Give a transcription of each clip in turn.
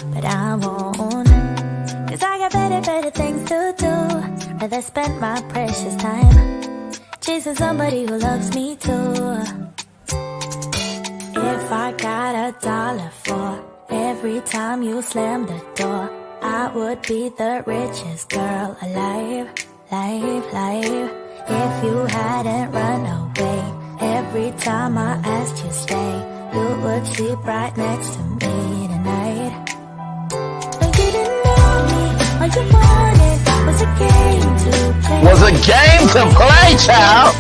but I won't. Cause I got better things to do. Rather spend my precious time chasing somebody who loves me too. If I got $1 for every time you slam the door, I would be the richest girl alive. If you hadn't run away every time I asked you stay, you would sleep right next to me tonight. But you didn't know me, all you wanted was a game to play. Was a game to play, child.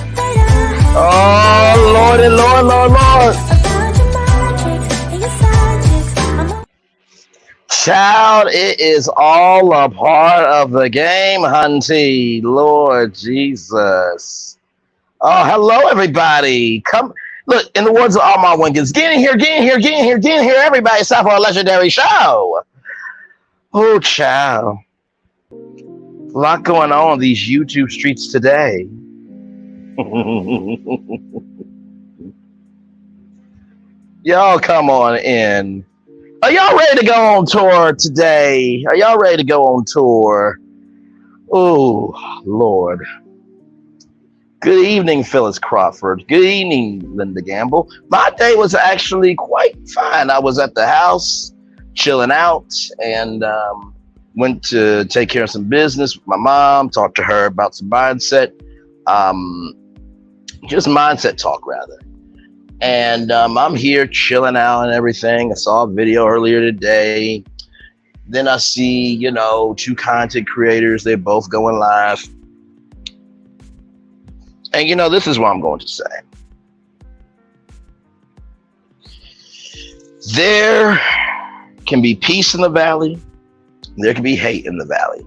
Oh, Lordy, Lord. Child, it is all a part of the game, hunty. Lord Jesus. Oh, hello, everybody. Come, look, in the words of all my wingers, get in here, everybody. It's time for a legendary show. Oh, child. A lot going on these YouTube streets today. Y'all come on in. Are y'all ready to go on tour today? Are y'all ready to go on tour? Oh, Lord. Good evening, Phyllis Crawford. Good evening, Linda Gamble. My day was actually quite fine. I was at the house, chilling out, and went to take care of some business with my mom, talked to her about some mindset, just mindset talk, rather. And I'm here chilling out and everything. I saw a video earlier today. Then I see, 2 content creators. They're both going live. And, this is what I'm going to say. There can be peace in the valley. There can be hate in the valley.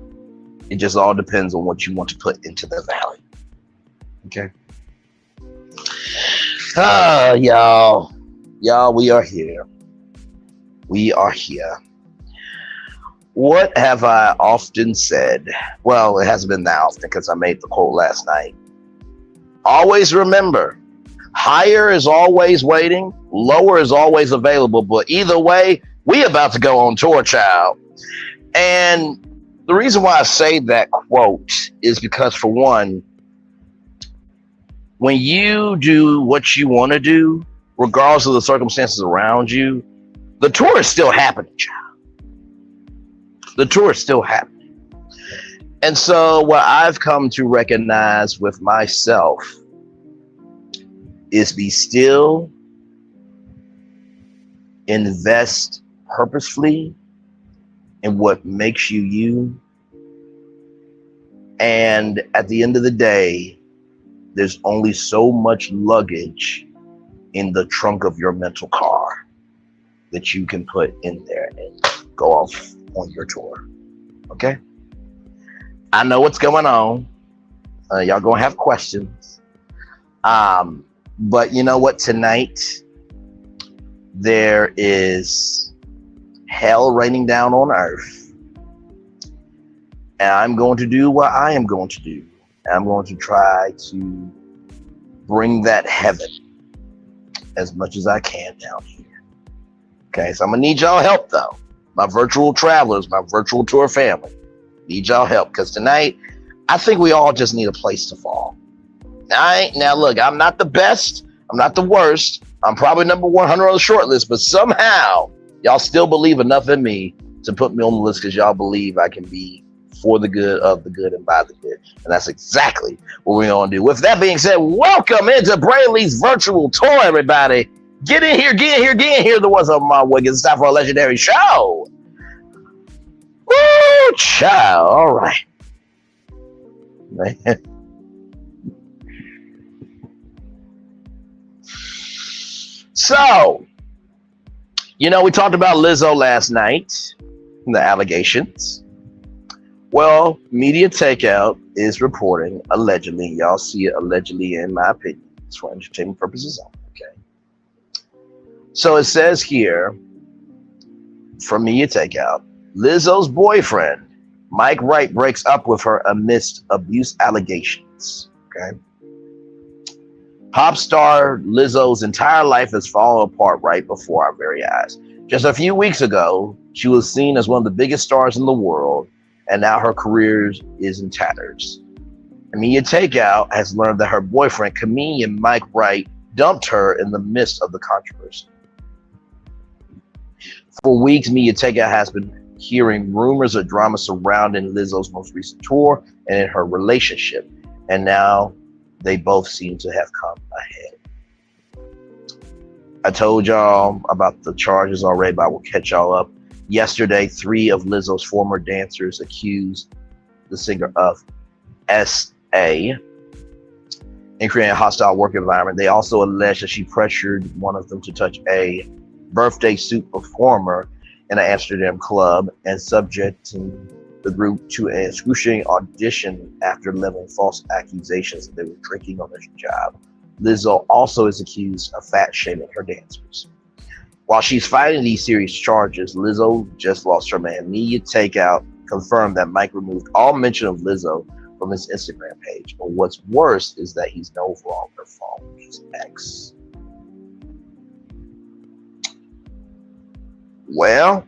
It just all depends on what you want to put into the valley. Okay? Y'all, we are here. We are here. What have I often said? Well, it hasn't been that often because I made the quote last night. Always remember, higher is always waiting, lower is always available, but either way, we about to go on tour, child. And the reason why I say that quote is because, for one, when you do what you want to do, regardless of the circumstances around you, the tour is still happening, child. The tour is still happening. And so what I've come to recognize with myself is be still, invest purposefully in what makes you you. And at the end of the day, there's only so much luggage in the trunk of your mental car that you can put in there and go off on your tour. Okay? I know what's going on. Y'all gonna have questions. But you know what? Tonight, there is hell raining down on earth. And I'm going to do what I am going to do. I'm going to try to bring that heaven as much as I can down here. Okay, so I'm gonna need y'all help though. My virtual travelers, my virtual tour family, need y'all help, because tonight I think we all just need a place to fall. Now look, I'm not the best, I'm not the worst, I'm probably number 100 on the short list, but somehow y'all still believe enough in me to put me on the list because y'all believe I can be for the good, of the good, and by the good. And that's exactly what we're going to do. With that being said, welcome into Braylon's virtual tour, everybody. Get in here. The ones of my wicked. It's time for a legendary show. Woo, child. All right. Man. So, we talked about Lizzo last night, the allegations. Well, Media Takeout is reporting, allegedly, y'all see it allegedly in my opinion, it's for entertainment purposes only, okay? So it says here, from Media Takeout, Lizzo's boyfriend, Mike Wright, breaks up with her amidst abuse allegations, okay? Pop star Lizzo's entire life has fallen apart right before our very eyes. Just a few weeks ago, she was seen as one of the biggest stars in the world, and now her career is in tatters. Mia Takeout has learned that her boyfriend, comedian Mike Wright, dumped her in the midst of the controversy. For weeks, Mia Takeout has been hearing rumors of drama surrounding Lizzo's most recent tour and in her relationship, and now they both seem to have come ahead. I told y'all about the charges already, but I will catch y'all up. Yesterday, 3 of Lizzo's former dancers accused the singer of SA in creating a hostile work environment. They also alleged that she pressured one of them to touch a birthday suit performer in an Amsterdam club and subjecting the group to an excruciating audition after leveling false accusations that they were drinking on the job. Lizzo also is accused of fat shaming her dancers. While she's fighting these serious charges, Lizzo just lost her man. Mia Takeout confirmed that Mike removed all mention of Lizzo from his Instagram page. But what's worse is that he's no longer following his ex. Well,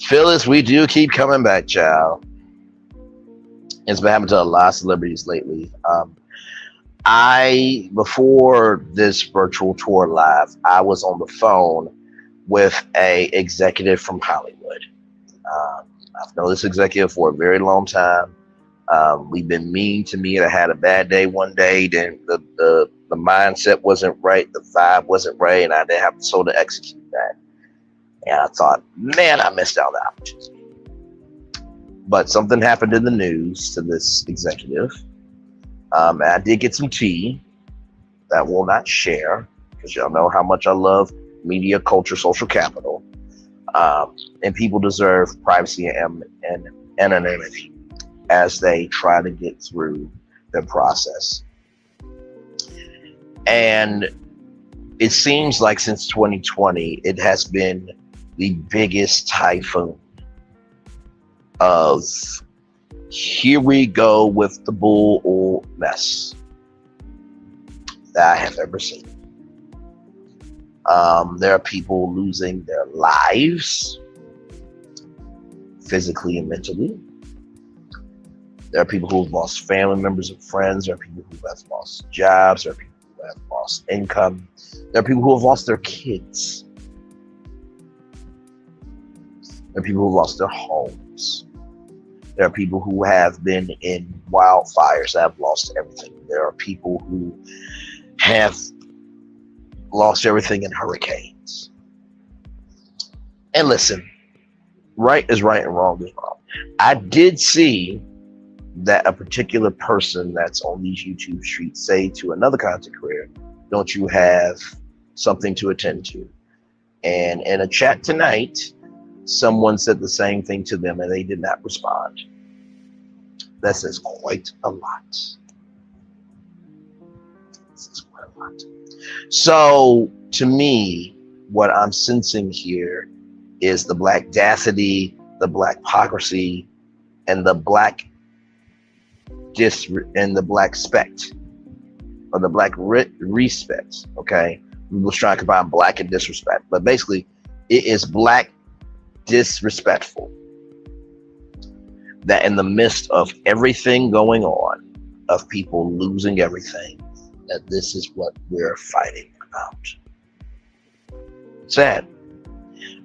Phyllis, we do keep coming back, child. It's been happening to a lot of celebrities lately. Before this virtual tour live, I was on the phone with a executive from Hollywood. I've known this executive for a very long time. We've been mean to me. I had a bad day one day, then the mindset wasn't right, the vibe wasn't right, and I didn't have the soul to execute that. And I thought, man, I missed out on the opportunity. But something happened in the news to this executive. I did get some tea that I will not share, because y'all know how much I love media, culture, social capital. And people deserve privacy and anonymity as they try to get through the process. And it seems like since 2020, it has been the biggest typhoon of here we go with the bull or mess that I have ever seen. There are people losing their lives physically and mentally. There are people who have lost family members and friends. There are people who have lost jobs. There are people who have lost income. There are people who have lost their kids. There are people who have lost their homes. There are people who have been in wildfires that have lost everything. There are people who have lost everything in hurricanes. And listen, right is right and wrong is wrong. I did see that a particular person that's on these YouTube streets say to another content creator, don't you have something to attend to? And in a chat tonight, someone said the same thing to them and they did not respond. That says quite a lot. So to me, what I'm sensing here is the black dacity, the black hypocrisy, and the black spect, or the black respect. Okay, we was trying to combine black and disrespect, but basically, it is black disrespectful that in the midst of everything going on, of people losing everything, that this is what we're fighting about. Sad.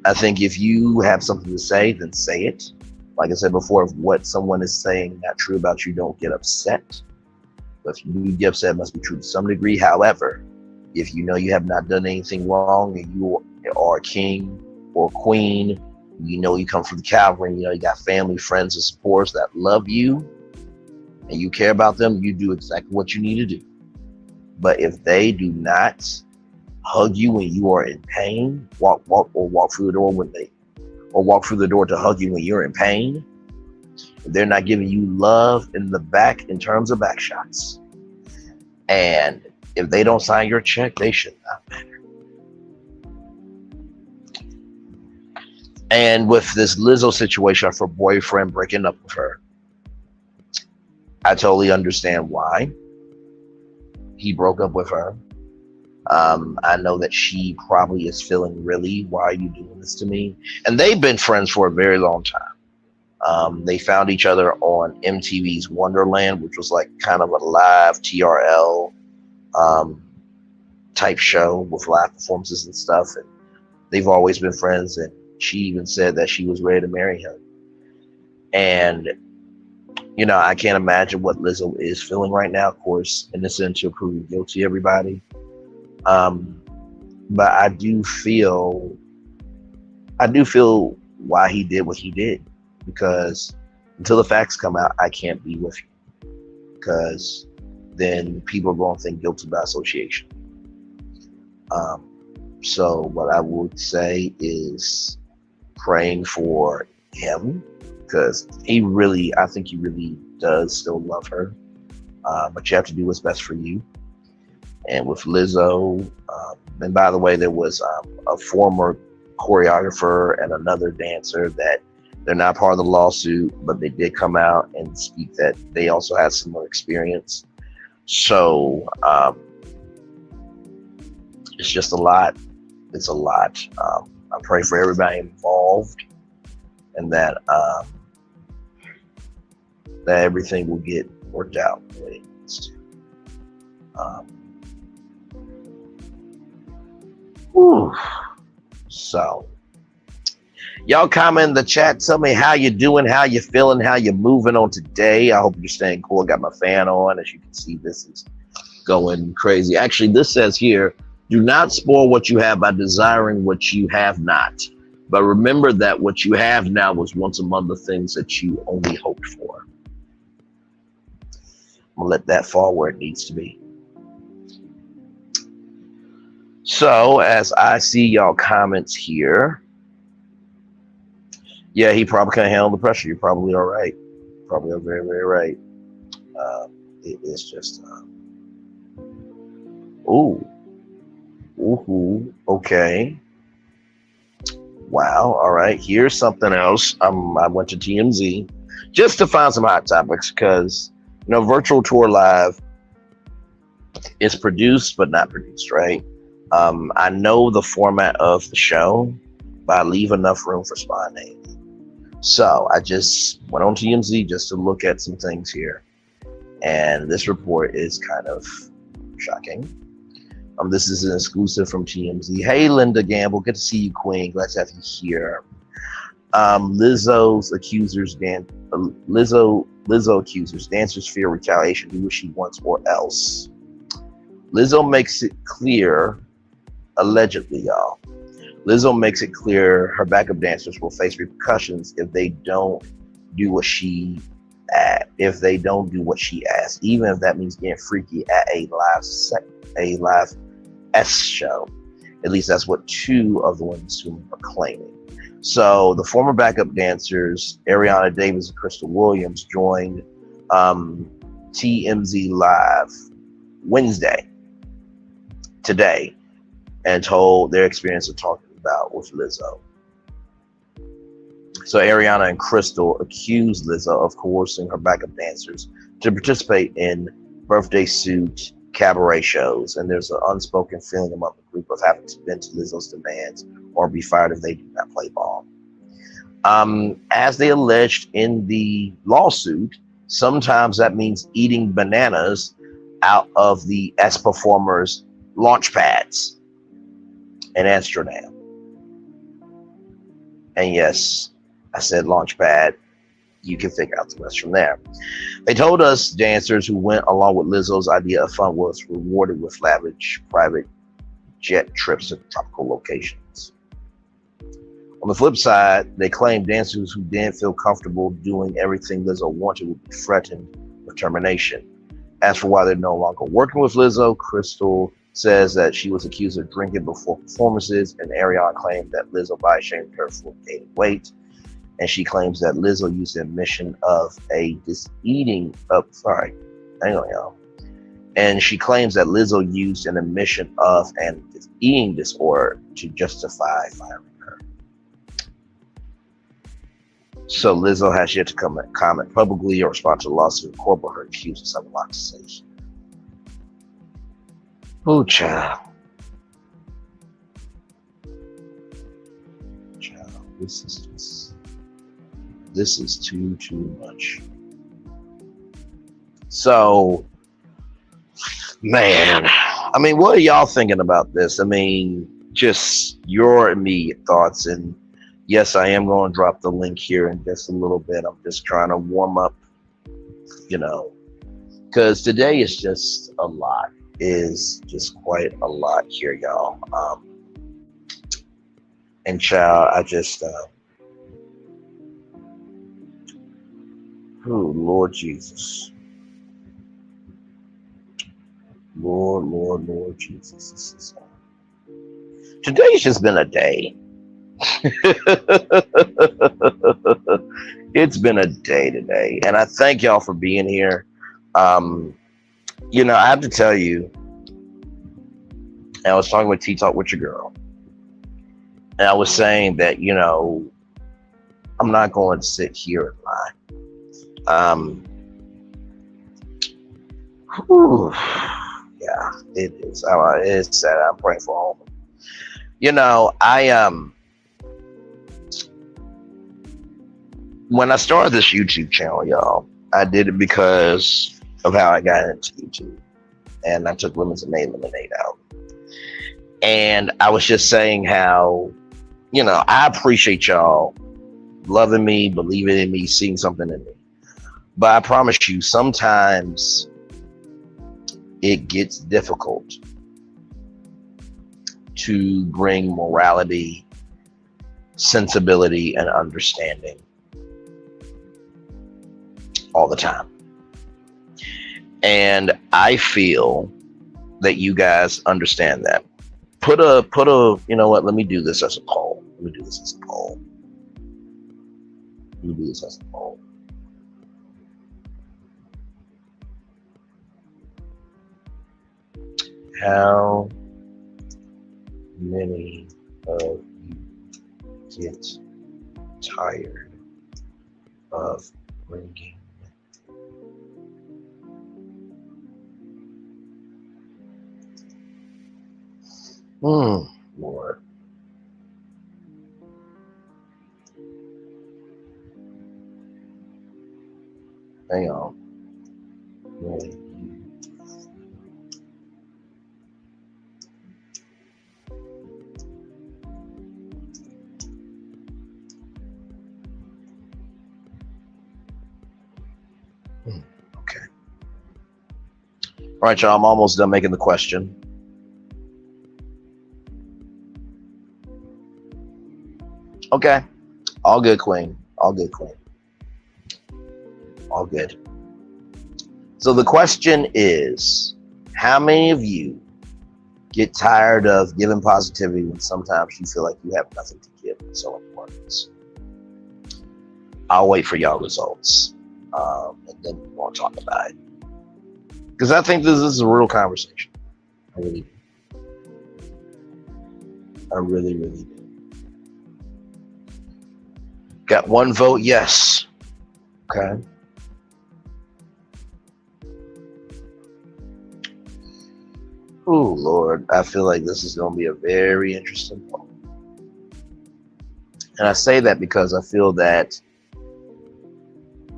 I think if you have something to say, then say it. Like I said before, if what someone is saying not true about you, don't get upset. But if you do get upset, it must be true to some degree. However, if you know you have not done anything wrong and you are a king or a queen, you know you come from the Calvary, you know you got family, friends, and supporters that love you, and you care about them, you do exactly what you need to do. But if they do not hug you when you are in pain, walk through the door walk through the door to hug you when you're in pain, if they're not giving you love in the back in terms of back shots, and if they don't sign your check, they should not matter. And with this Lizzo situation of her boyfriend breaking up with her, I totally understand why. he broke up with her. I know that she probably is feeling, really, why are you doing this to me? And they've been friends for a very long time. They found each other on MTV's Wonderland, which was like kind of a live TRL type show with live performances and stuff. And they've always been friends. And she even said that she was ready to marry him. And, you know, I can't imagine what Lizzo is feeling right now. Of course, innocent until proven guilty, everybody. But I do feel why he did what he did, because until the facts come out, I can't be with you, because then people are going to think guilty by association. So what I would say is praying for him, because I think he really does still love her. But you have to do what's best for you. And with Lizzo, and by the way, there was a former choreographer and another dancer that they're not part of the lawsuit, but they did come out and speak that they also had similar experience. So it's just a lot. It's a lot. I pray for everybody involved, and that everything will get worked out the way it needs to. So y'all comment in the chat, tell me how you doing, how you feeling, how you moving on today. I hope you're staying cool. I got my fan on. As you can see, this is going crazy. Actually, this says here, do not spoil what you have by desiring what you have not, but remember that what you have now was once among the things that you only hoped for. I'm gonna let that fall where it needs to be. So as I see y'all comments here, yeah, he probably can't handle the pressure. You're probably all right. Probably are very, very right. It is just, okay. Wow. All right. Here's something else. I went to TMZ just to find some hot topics, because, you know, Virtual Tour Live is produced but not produced, right? I know the format of the show, but I leave enough room for spontaneity. So I just went on TMZ just to look at some things here. And this report is kind of shocking. This is an exclusive from TMZ. Hey, Linda Gamble, good to see you, Queen. Glad to have you here. Lizzo accusers dancers fear retaliation. Do what she wants or else. Lizzo makes it clear, allegedly, y'all. Lizzo makes it clear her backup dancers will face repercussions if they don't do what she asked, even if that means getting freaky at a live S show. At least that's what two of the women are claiming. So the former backup dancers, Ariana Davis and Crystal Williams, joined TMZ Live Wednesday, today, and told their experience of talking about with Lizzo. So Ariana and Crystal accused Lizzo of coercing her backup dancers to participate in birthday suit cabaret shows, and there's an unspoken feeling among the group of having to bend to Lizzo's demands or be fired if they do not play ball. As they alleged in the lawsuit, sometimes that means eating bananas out of the S performers' launch pads in Amsterdam. And yes, I said launch pad. You can figure out the rest from there. They told us dancers who went along with Lizzo's idea of fun was rewarded with lavish private jet trips to tropical locations. On the flip side, they claimed dancers who didn't feel comfortable doing everything Lizzo wanted would be threatened with termination. As for why they're no longer working with Lizzo, Crystal says that she was accused of drinking before performances, and Ariana claimed that Lizzo body shamed her for gaining weight. And she claims that Lizzo used the admission of a eating disorder to justify firing her. So Lizzo has yet to comment publicly or respond to the lawsuit in court, but her accusers have a lot to say. Oh, child. Child, this is too much. So, man, I mean, what are y'all thinking about this? I mean, just your immediate thoughts. And yes, I am going to drop the link here in just a little bit. I'm just trying to warm up, you know, because today is just a lot. Is just quite a lot here, y'all. And child, I just, oh Lord Jesus, Lord Jesus. Today's just been a day. It's been a day today, and I thank y'all for being here. You know, I have to tell you, I was talking with Tea Talk with your girl, and I was saying that, you know, I'm not going to sit here and lie. Yeah, it is. It's sad. I'm praying for all of them. You know, when I started this YouTube channel, y'all, I did it because of how I got into YouTube, and I took Lemons and Made Lemonade out. And I was just saying how, you know, I appreciate y'all loving me, believing in me, seeing something in me. But I promise you, sometimes it gets difficult to bring morality, sensibility, and understanding all the time. And I feel that you guys understand that. Put a, you know what, let me do this as a poll. How many of you get tired of bringing Lord. Hang on. Okay. All right, y'all. I'm almost done making the question. Okay. All good, Queen. All good, Queen. All good. So the question is, how many of you get tired of giving positivity when sometimes you feel like you have nothing to give in so important? I'll wait for y'all results, and then we'll talk about it. Because I think this is a real conversation. I really do. I really do. Got one vote, yes. Okay. Oh, Lord, I feel like this is going to be a very interesting poll. And I say that because I feel that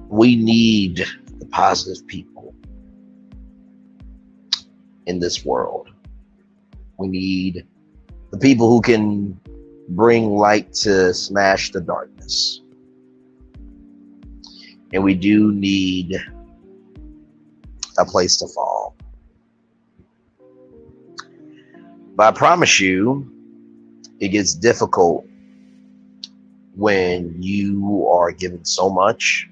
we need the positive people in this world. We need the people who can bring light to smash the darkness. And we do need a place to fall. But I promise you, it gets difficult when you are given so much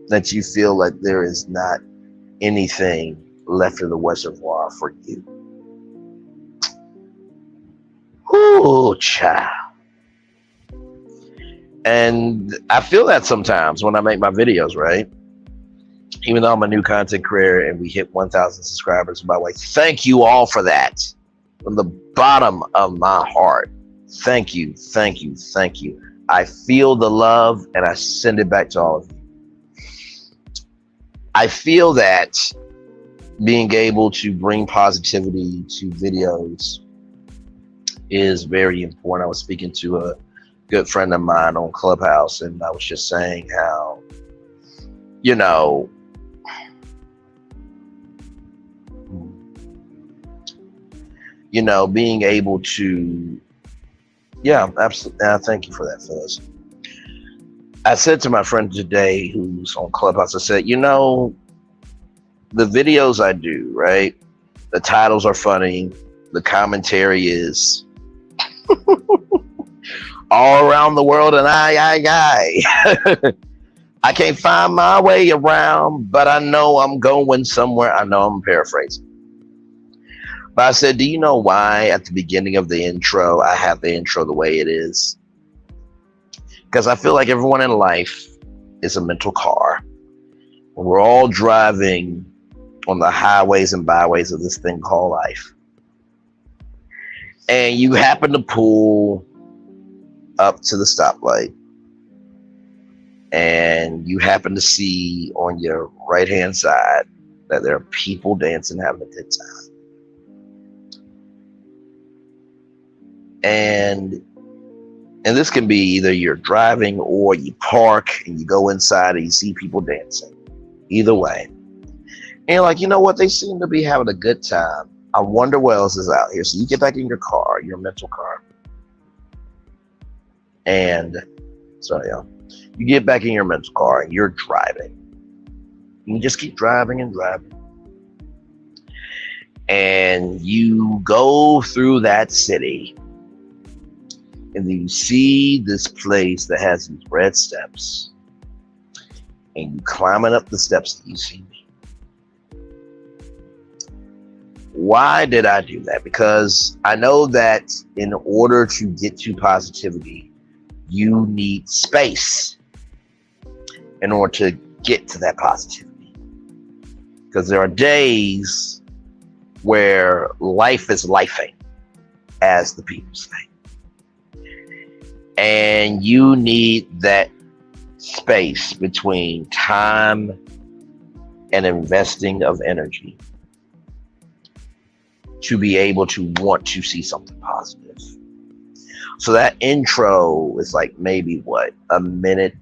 that you feel like there is not anything left in the reservoir for you. Oh, child. And I feel that sometimes when I make my videos, right? Even though I'm a new content creator and we hit 1,000 subscribers, by the way, thank you all for that. From the bottom of my heart, thank you. I feel the love and I send it back to all of you. I feel that being able to bring positivity to videos is very important. I was speaking to a good friend of mine on Clubhouse, and I was just saying how, you know, being able to, yeah, absolutely. Thank you for that, Phyllis. I said to my friend today who's on Clubhouse, I said, the videos I do, right? The titles are funny. The commentary is all around the world and I. I can't find my way around, but I know I'm going somewhere. I know I'm paraphrasing. But I said, do you know why at the beginning of the intro, I have the intro the way it is? Because I feel like everyone in life is a mental car. We're all driving on the highways and byways of this thing called life. And you happen to pull up to the stoplight. And you happen to see on your right-hand side that there are people dancing, having a good time. And this can be either you're driving or you park and you go inside and you see people dancing. Either way. And you're like, you know what? They seem to be having a good time. I wonder what else is out here. So you get back in your car, your mental car. And, sorry, y'all. You get back in your mental car and you're driving. You just keep driving and driving. And you go through that city. And then you see this place that has these red steps. And you climbing up the steps and you see me. Why did I do that? Because I know that in order to get to positivity, you need space in order to get to that positivity. Because there are days where life is lifing, as the people say. And you need that space between time and investing of energy to be able to want to see something positive. So that intro is like maybe what, a minute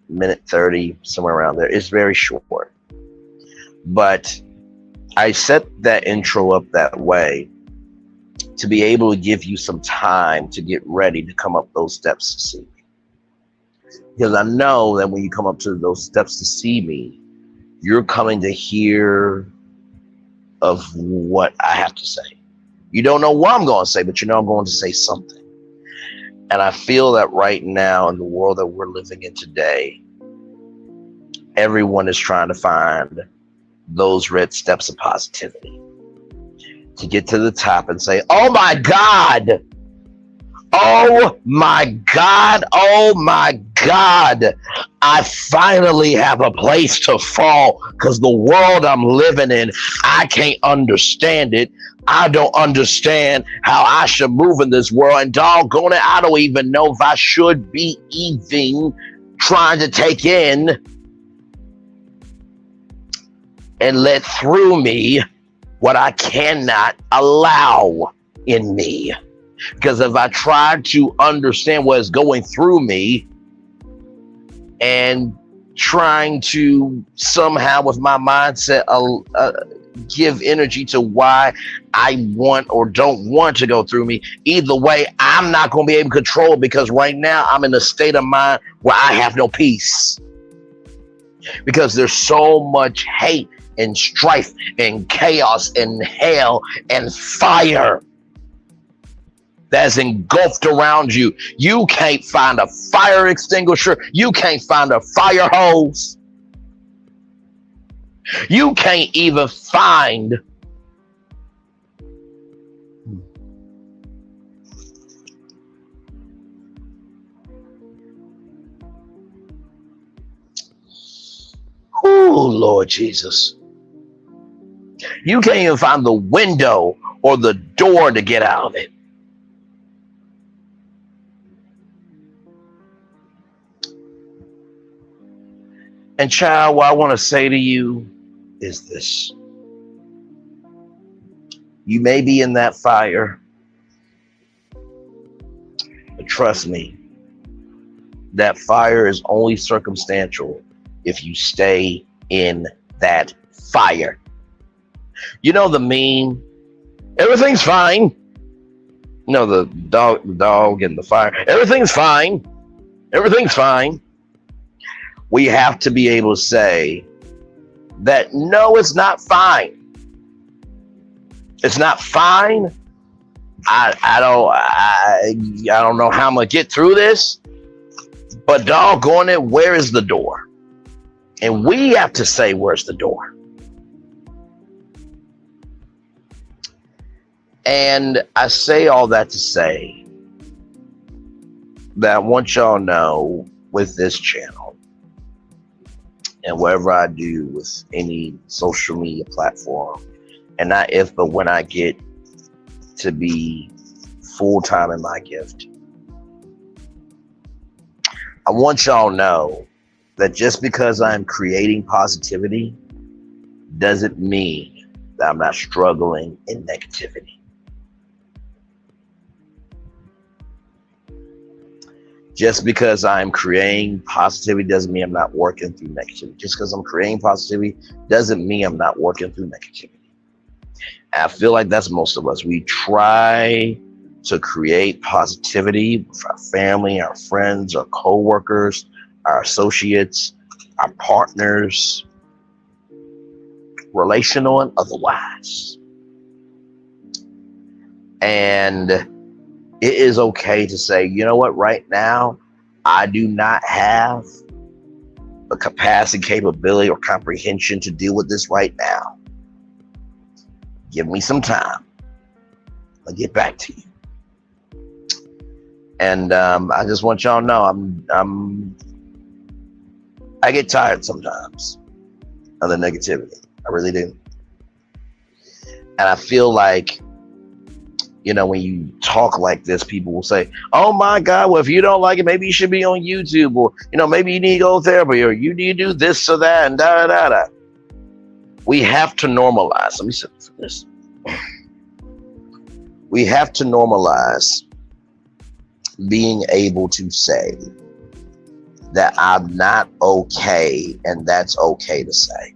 30, somewhere around there. It's very short. But I set that intro up that way to be able to give you some time to get ready to come up those steps to see me. Because I know that when you come up to those steps to see me, you're coming to hear of what I have to say. You don't know what I'm going to say, but you know I'm going to say something. And I feel that right now in the world that we're living in today, everyone is trying to find those red steps of positivity to get to the top and say, oh my God, oh my God, oh my God, I finally have a place to fall because the world I'm living in, I can't understand it. I don't understand how I should move in this world, and doggone it, I don't even know if I should be even trying to take in and let through me what I cannot allow in me. Because if I try to understand what is going through me and trying to somehow with my mindset give energy to why I want or don't want to go through me, either way, I'm not going to be able to control it, because right now I'm in a state of mind where I have no peace. Because there's so much hate and strife and chaos and hell and fire that's engulfed around you. You can't find a fire extinguisher. You can't find a fire hose. You can't even find oh, Lord Jesus. You can't even find the window or the door to get out of it. And child, what I want to say to you is this. You may be in that fire, but trust me, that fire is only circumstantial if you stay in that fire. You know the meme, everything's fine. You know the dog and the fire. Everything's fine. Everything's fine. We have to be able to say that no, it's not fine. It's not fine. I don't know how I'm gonna get through this, but doggone it, where is the door? And we have to say, where's the door? And I say all that to say that I want y'all to know with this channel and whatever I do with any social media platform, and not if, but when I get to be full-time in my gift, I want y'all to know that just because I'm creating positivity doesn't mean that I'm not struggling in negativity. Just because I'm creating positivity doesn't mean I'm not working through negativity. Just because I'm creating positivity doesn't mean I'm not working through negativity. And I feel like that's most of us. We try to create positivity with our family, our friends, our co-workers, our associates, our partners, relational and otherwise. And it is okay to say, you know what, right now, I do not have the capacity, capability, or comprehension to deal with this right now. Give me some time. I'll get back to you. And I just want y'all to know I get tired sometimes of the negativity. I really do. And I feel like, you know, when you talk like this, people will say, oh my God, well, if you don't like it, maybe you should be on YouTube, or, you know, maybe you need to go to therapy, or you need to do this or that, and da da da. We have to normalize. Let me sit for this. We have to normalize being able to say that I'm not okay, and that's okay to say.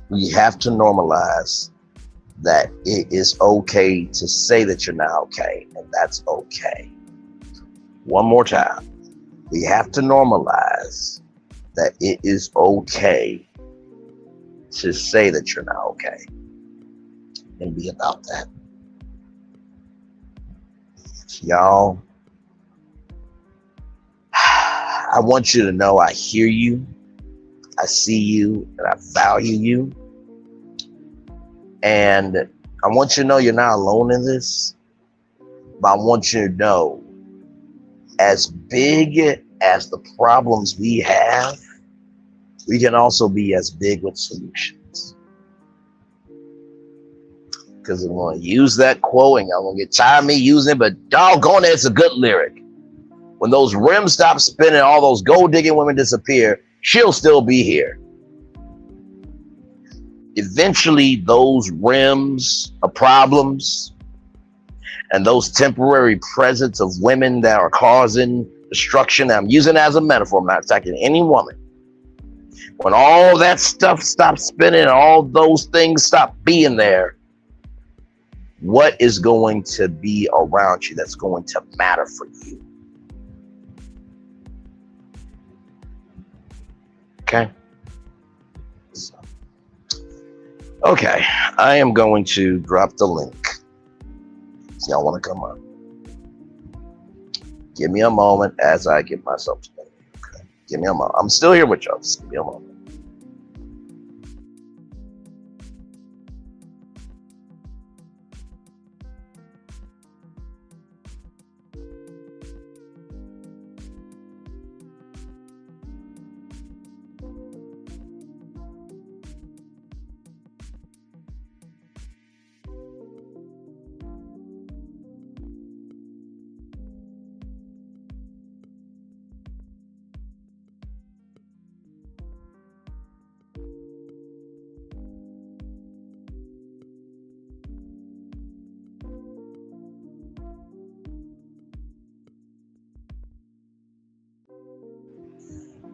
We have to normalize that it is okay to say that you're not okay, and that's okay. One more time. We have to normalize that it is okay to say that you're not okay, and be about that. Y'all, I want you to know I hear you, I see you, and I value you. And I want you to know you're not alone in this, but I want you to know, as big as the problems we have, we can also be as big with solutions. Because I'm going to use that quote, and I'm going to get tired of me using it, but doggone it, it's a good lyric. When those rims stop spinning, all those gold digging women disappear, she'll still be here. Eventually, those rims of problems and those temporary presence of women that are causing destruction, I'm using it as a metaphor, I'm not attacking any woman. When all that stuff stops spinning and all those things stop being there, what is going to be around you that's going to matter for you? Okay? Okay, I am going to drop the link. If y'all want to come up, give me a moment as I get myself together. Okay, give me a moment. I'm still here with y'all. Just give me a moment.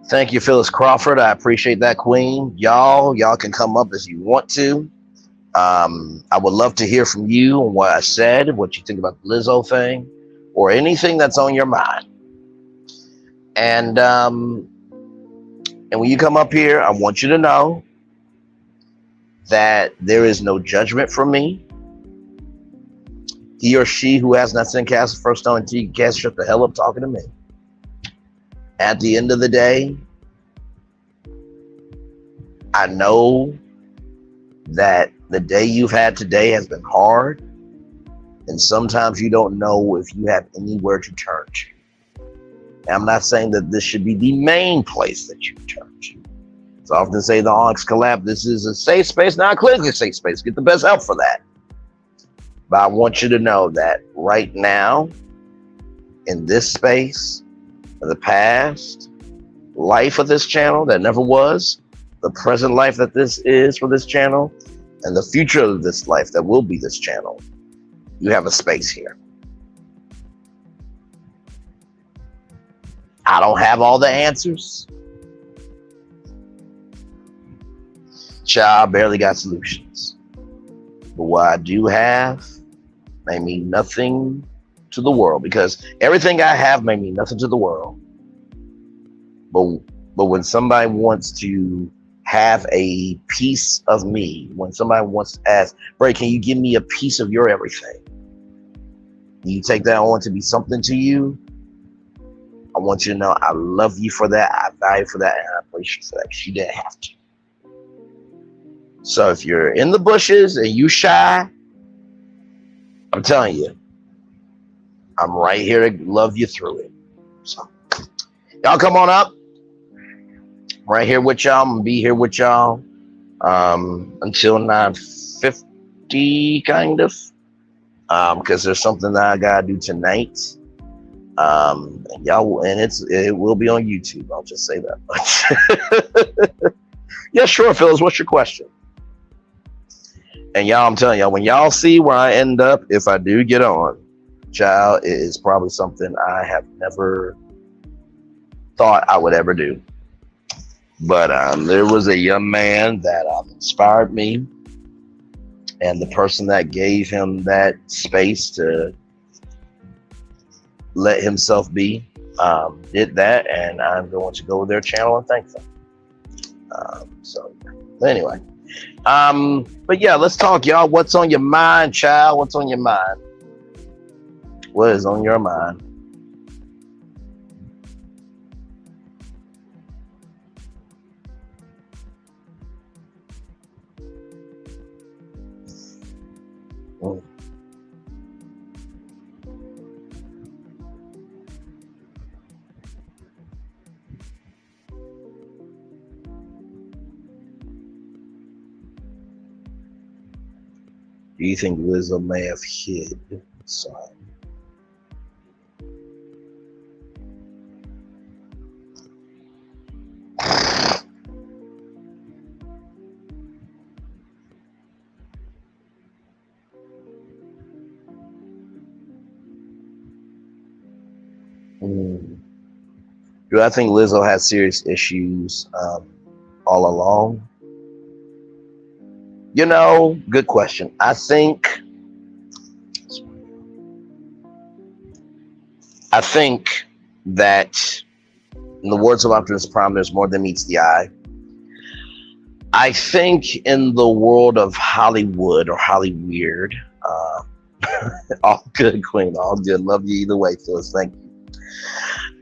Thank you, Phyllis Crawford. I appreciate that, Queen. Y'all can come up as you want to. I would love to hear from you on what I said, what you think about the Lizzo thing, or anything that's on your mind. And when you come up here, I want you to know that there is no judgment from me. He or she who has not sinned cast the first stone until you can't shut the hell up talking to me. At the end of the day, I know that the day you've had today has been hard, and sometimes you don't know if you have anywhere to turn to. And I'm not saying that this should be the main place that you turn to. So I often say the Onyx Collab, this is a safe space, not a clinically safe space. Get the best help for that. But I want you to know that right now, in this space, in the past life of this channel that never was, the present life that this is for this channel, and the future of this life that will be this channel, you have a space here. I don't have all the answers. Child, barely got solutions. But what I do have may mean nothing to the world, because everything I have may mean nothing to the world. But when somebody wants to have a piece of me, when somebody wants to ask, Bray, can you give me a piece of your everything? You take that on to be something to you. I want you to know I love you for that. I value for that, and I appreciate you for that, because you didn't have to. So if you're in the bushes and you shy, I'm telling you, I'm right here to love you through it. So y'all come on up. I'm right here with y'all. I'm gonna be here with y'all until 9:50, kind of, because there's something that I gotta do tonight. And y'all, and it will be on YouTube. I'll just say that much. Yeah, sure, Phyllis. What's your question? And y'all, I'm telling y'all, when y'all see where I end up, if I do get on, child, it is probably something I have never thought I would ever do. But there was a young man that inspired me, and the person that gave him that space to let himself be did that, and I'm going to go to their channel and thank them. So anyway, but yeah, let's talk, y'all. What's on your mind, child? What's on your mind? What is on your mind? Do you think Lizzo may have hid some? Do I think Lizzo has serious issues all along? You know, good question. I think that, in the words of Optimus Prime, there's more than meets the eye. I think in the world of Hollywood or Hollyweird, all good, Queen, all good. Love you either way, Phyllis. Thank you.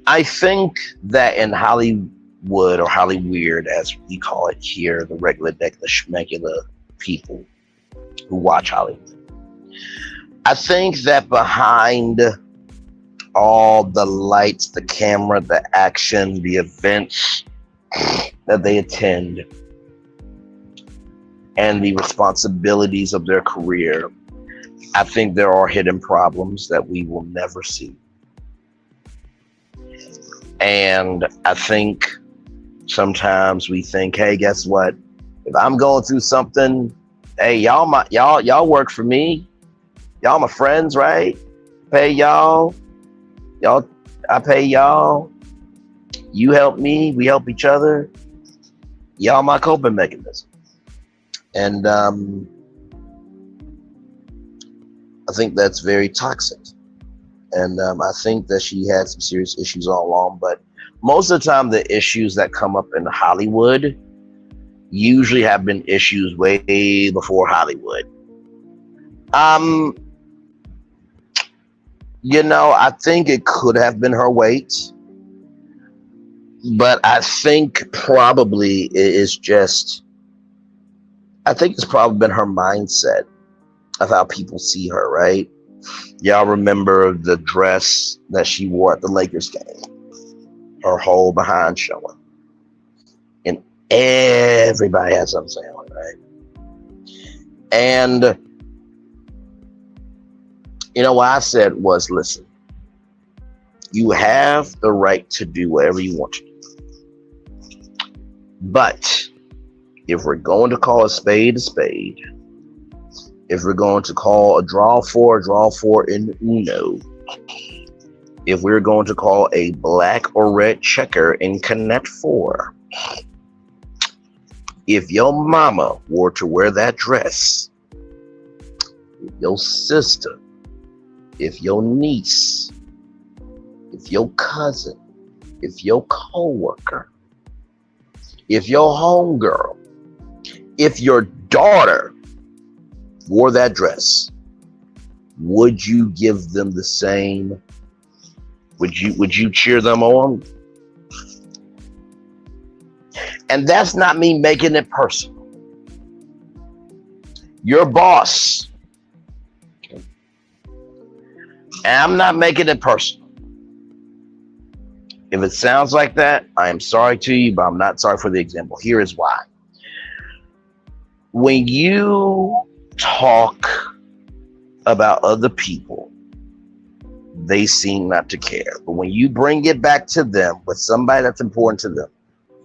I think that in Hollywood or Hollyweird, as we call it here, the regular, schmegular people who watch Hollywood, I think that behind all the lights, the camera, the action, the events that they attend, and the responsibilities of their career, I think there are hidden problems that we will never see. And I think sometimes we think, hey, guess what? If I'm going through something, hey, y'all work for me. Y'all my friends, right? Pay y'all. I pay y'all. You help me, we help each other. Y'all my coping mechanism. And I think that's very toxic. And I think that she had some serious issues all along. But most of the time, the issues that come up in Hollywood usually have been issues way before Hollywood. I think it could have been her weight, but I think probably it's probably been her mindset of how people see her, right? Y'all remember the dress that she wore at the Lakers game, her whole behind showing, and everybody had something saying, right? And what I said was, listen, you have the right to do whatever you want to do. But if we're going to call a spade, if we're going to call a draw four in Uno, if we're going to call a black or red checker in Connect 4, if your mama were to wear that dress, if your sister, if your niece, if your cousin, if your coworker, if your homegirl, if your daughter wore that dress, would you give them the same? Would you cheer them on? And that's not me making it personal. Your boss. And I'm not making it personal. If it sounds like that, I am sorry to you, but I'm not sorry for the example. Here is why. When you talk about other people, they seem not to care. But when you bring it back to them with somebody that's important to them,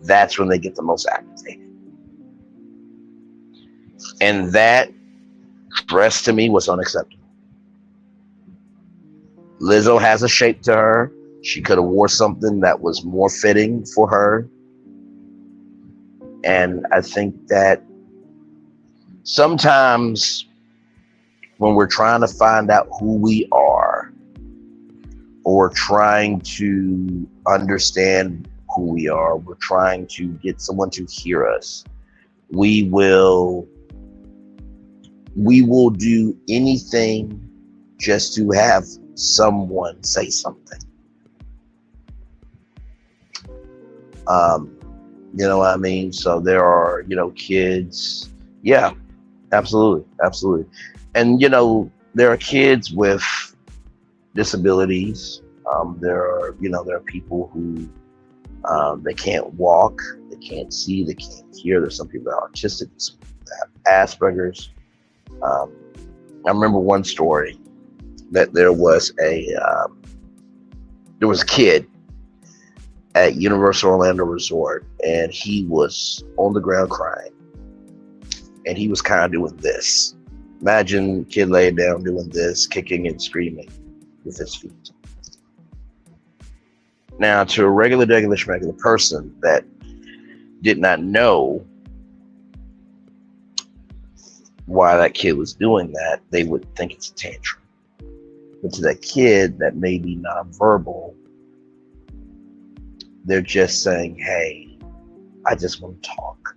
that's when they get the most activated. And that dress to me was unacceptable. Lizzo has a shape to her. She could have wore something that was more fitting for her. And I think that sometimes when we're trying to find out who we are, or trying to understand who we are, we're trying to get someone to hear us, we will do anything just to have someone say something. You know what I mean? So there are, kids. Yeah, absolutely. And, there are kids with disabilities. There are people who they can't walk, they can't see, they can't hear. There's some people that are autistic, some people that have Asperger's. I remember one story that there was a kid at Universal Orlando Resort, and he was on the ground crying, and he was kind of doing this. Imagine kid laying down doing this, kicking and screaming with his feet. Now, to a regular person that did not know why that kid was doing that, they would think it's a tantrum. But to that kid that may be nonverbal, they're just saying, hey, I just want to talk.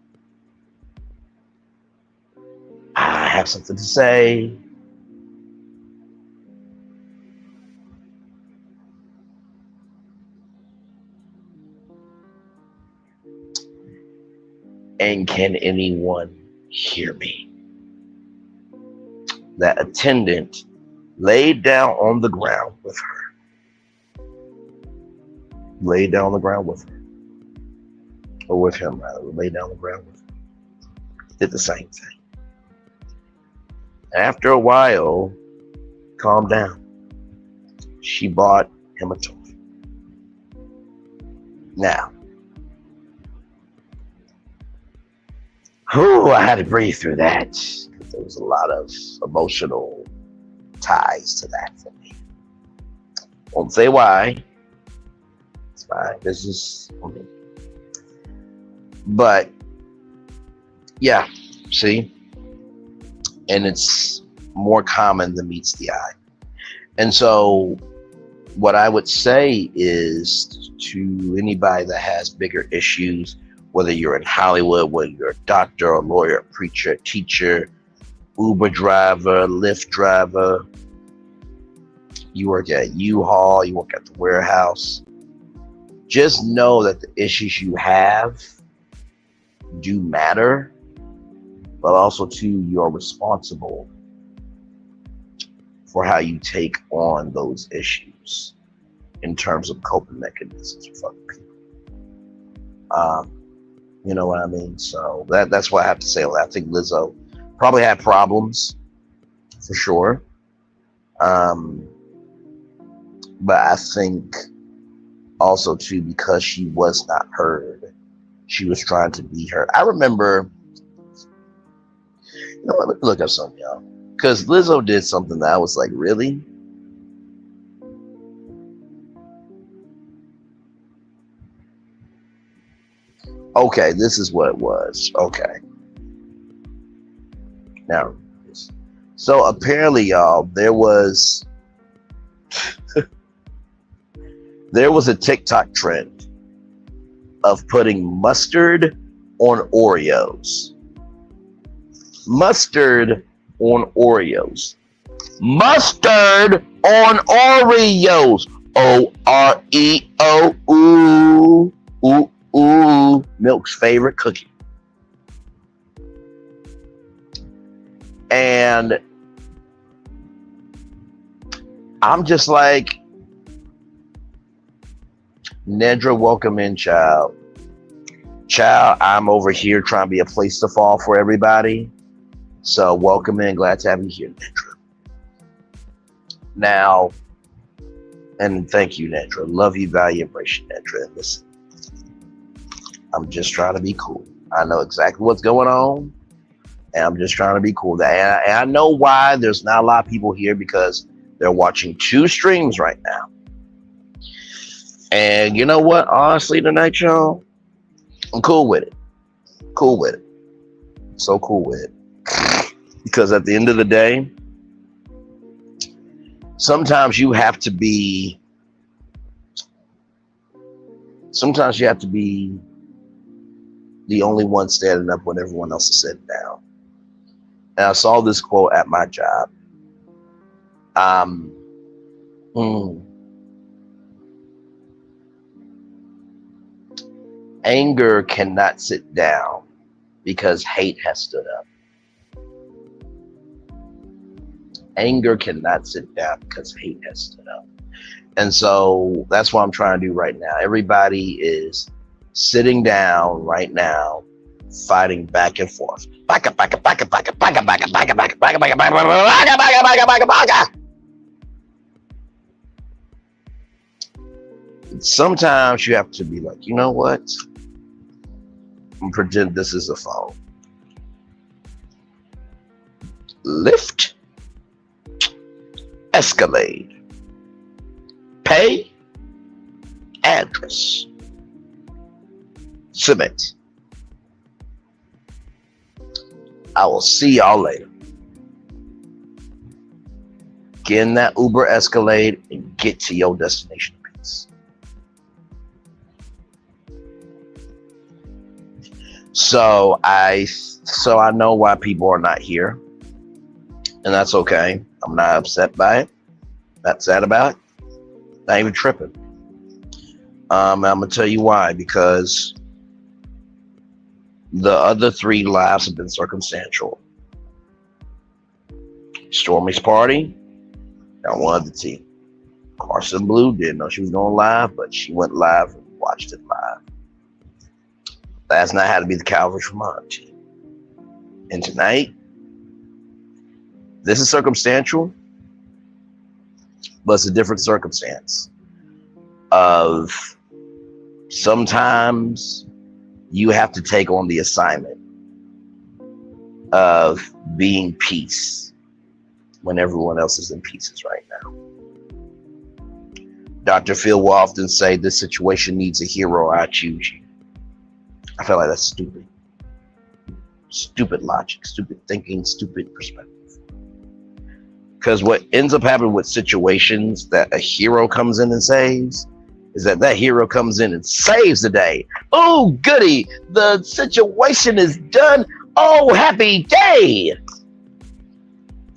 I have something to say. And can anyone hear me? That attendant laid down on the ground with her. Laid down on the ground with her. Or with him, rather. Laid down on the ground with her. Did the same thing. After a while, calmed down. She bought him a toy. Now, I had to breathe through that, because there was a lot of emotional ties to that for me. Won't say why. It's fine. This is, but yeah, see, and it's more common than meets the eye. And so what I would say is to anybody that has bigger issues, whether you're in Hollywood, whether you're a doctor, a lawyer, a preacher, a teacher, Uber driver, Lyft driver, you work at U-Haul, you work at the warehouse, just know that the issues you have do matter, but also too, you're responsible for how you take on those issues in terms of coping mechanisms for other people. You know what I mean? So that's what I have to say. I think Lizzo probably had problems for sure. But I think also too, because she was not heard, she was trying to be heard. I remember, you know what, let me look up something, y'all. Because Lizzo did something that I was like, really? Okay, this is what it was. Okay. Now, so apparently, y'all, there was a TikTok trend of putting mustard on Oreos. Mustard on Oreos. Mustard on Oreos. O-R-E-O. Ooh. Ooh. Ooh. Milk's favorite cookie. And I'm just like, Nedra, welcome in, child. Child, I'm over here trying to be a place to fall for everybody. So welcome in. Glad to have you here, Nedra. Now, and thank you, Nedra. Love you, value, embrace you, Nedra. And listen, I'm just trying to be cool. I know exactly what's going on, and I'm just trying to be cool. And I know why there's not a lot of people here, because they're watching 2 streams right now. And you know what? Honestly, tonight, y'all, I'm cool with it. Cool with it. So cool with it. Because at the end of the day, sometimes you have to be the only one standing up when everyone else is sitting down. And I saw this quote at my job. Anger cannot sit down because hate has stood up. Anger cannot sit down because hate has stood up. And so that's what I'm trying to do right now. Everybody is sitting down right now, fighting back and forth. Sometimes you have to be like, you know what? I'm pretend this is a phone. Lift, escalade, pay, address, submit. I will see y'all later. Get in that Uber Escalade and get to your destination of peace. So I know why people are not here, and that's okay. I'm not upset by it. Not sad about it. Not even tripping. I'm gonna tell you why, because the other 3 lives have been circumstantial. Stormy's party, got one other team. Carson Blue didn't know she was going live, but she went live and watched it live. Last night had to be the Calvary Vermont team. And tonight, this is circumstantial, but it's a different circumstance of sometimes you have to take on the assignment of being peace when everyone else is in pieces right now. Dr. Phil will often say, this situation needs a hero, I choose you. I feel like that's stupid. Stupid logic, stupid thinking, stupid perspective. Because what ends up happening with situations that a hero comes in and saves is that hero comes in and saves the day. Oh, goody, the situation is done. Oh, happy day.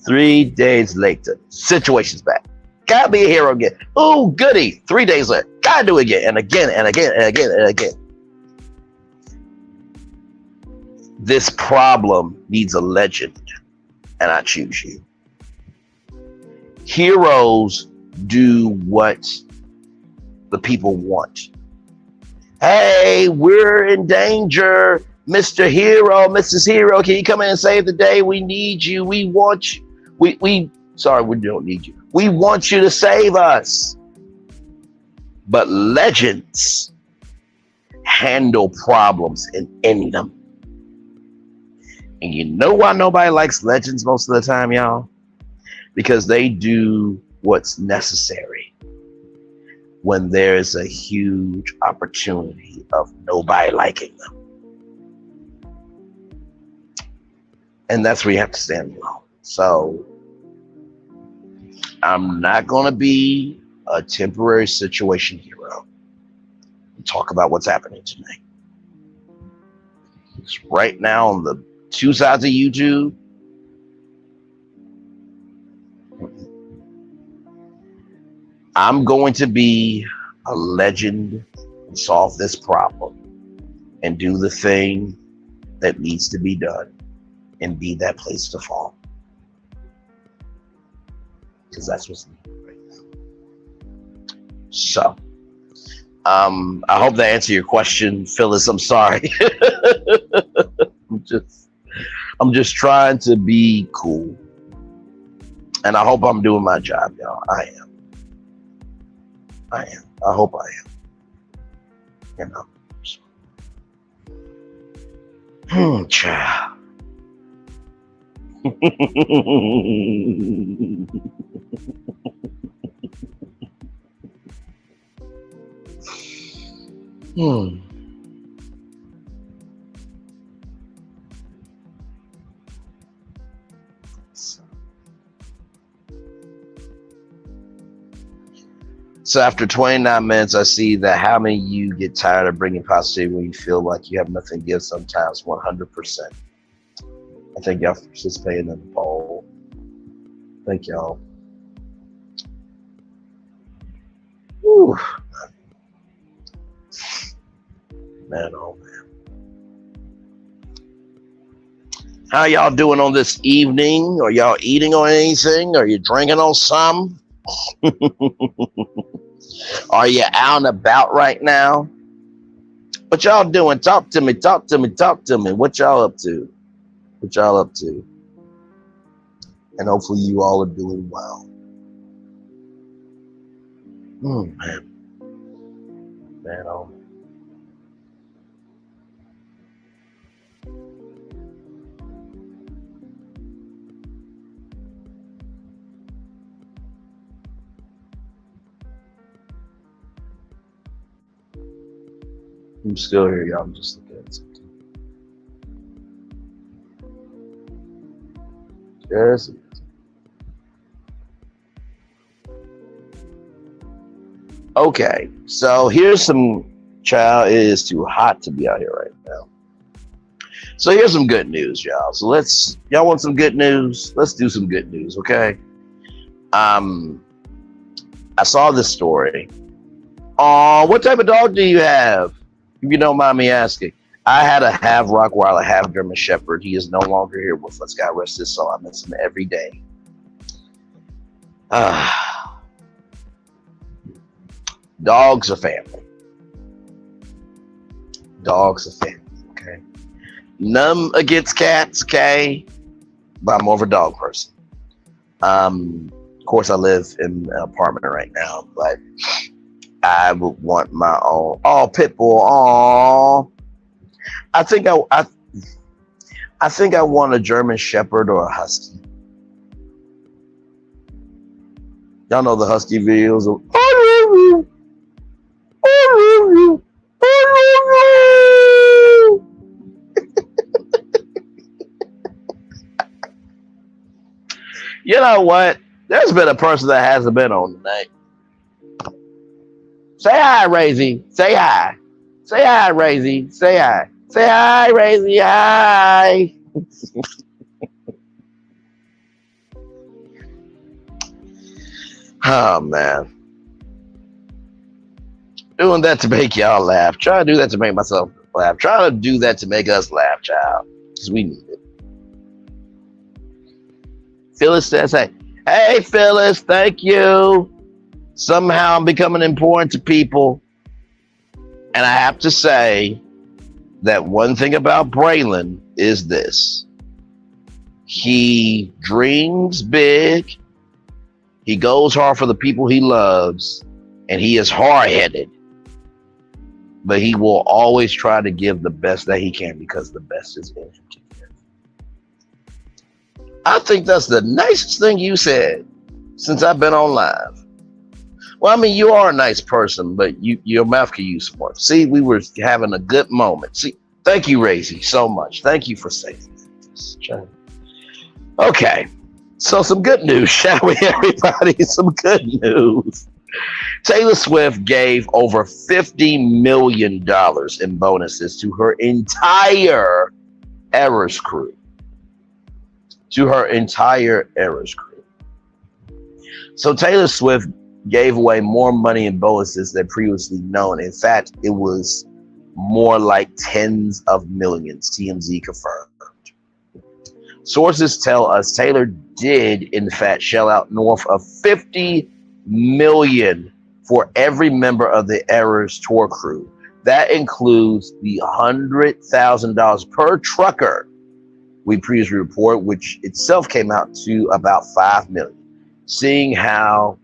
3 days later, situation's back. Gotta be a hero again. Oh, goody, 3 days later, gotta do it again and again and again and again and again. This problem needs a legend, and I choose you. Heroes do what the people want. Hey, we're in danger. Mr. Hero, Mrs. Hero, can you come in and save the day? We need you. We want you. Sorry, we don't need you. We want you to save us. But legends handle problems and end them. And you know why nobody likes legends most of the time, y'all? Because they do what's necessary when there's a huge opportunity of nobody liking them. And that's where you have to stand alone. So I'm not going to be a temporary situation hero and talk about what's happening tonight. It's right now on the two sides of YouTube. I'm going to be a legend and solve this problem and do the thing that needs to be done and be that place to fall. Because that's what's needed right now. So, I hope that answered your question, Phyllis. I'm sorry. I'm just trying to be cool. And I hope I'm doing my job, y'all. I am. I hope I am. You know. Child. So after 29 minutes, I see that how many of you get tired of bringing positivity when you feel like you have nothing to give sometimes. 100%. I thank y'all for participating in the poll. Thank y'all. Whew. Man, oh man. How y'all doing on this evening? Are y'all eating on anything? Are you drinking on some? Are you out and about right now? What y'all doing? Talk to me, talk to me, talk to me. What y'all up to? What y'all up to? And hopefully you all are doing well. Man. Man, oh. I'm still here, y'all. I'm just looking at something. Yes. Okay, so here's some child. It is too hot to be out here right now. So here's some good news, y'all. So y'all want some good news? Let's do some good news, okay? I saw this story. What type of dog do you have? If you don't mind me asking. I had a half Rottweiler, half German Shepherd. He is no longer here with us. God rest his soul. I miss him every day. Dogs are family. Dogs are family, okay? None against cats, okay? But I'm more of a dog person. Of course, I live in an apartment right now, but I would want my own. Oh, pit bull. Oh, I think I want a German Shepherd or a Husky. Y'all know the Husky videos of You know what? There's been a person that hasn't been on tonight. Say hi, Razy. Say hi. Say hi, Razy. Say hi. Say hi, Razy. Hi. Oh man. Doing that to make y'all laugh. Trying to do that to make myself laugh. Trying to do that to make us laugh, child. Because we need it. Phyllis says, hey, Phyllis, thank you. Somehow I'm becoming important to people. And I have to say that one thing about Braylon is this. He dreams big. He goes hard for the people he loves. And he is hard-headed. But he will always try to give the best that he can because the best is in him to give. I think that's the nicest thing you said since I've been on live. Well, I mean, you are a nice person, but your mouth could use some work. See, we were having a good moment. See, thank you, Razy, so much. Thank you for saying this. Okay, so some good news, shall we, everybody? Some good news. Taylor Swift gave over $50 million in bonuses to her entire Eras crew. So Taylor Swift gave away more money in bonuses than previously known. In fact, it was more like tens of millions, TMZ confirmed. Sources tell us Taylor did, in fact, shell out north of $50 million for every member of the Eras tour crew. That includes the $100,000 per trucker we previously reported, which itself came out to about $5 million. Seeing how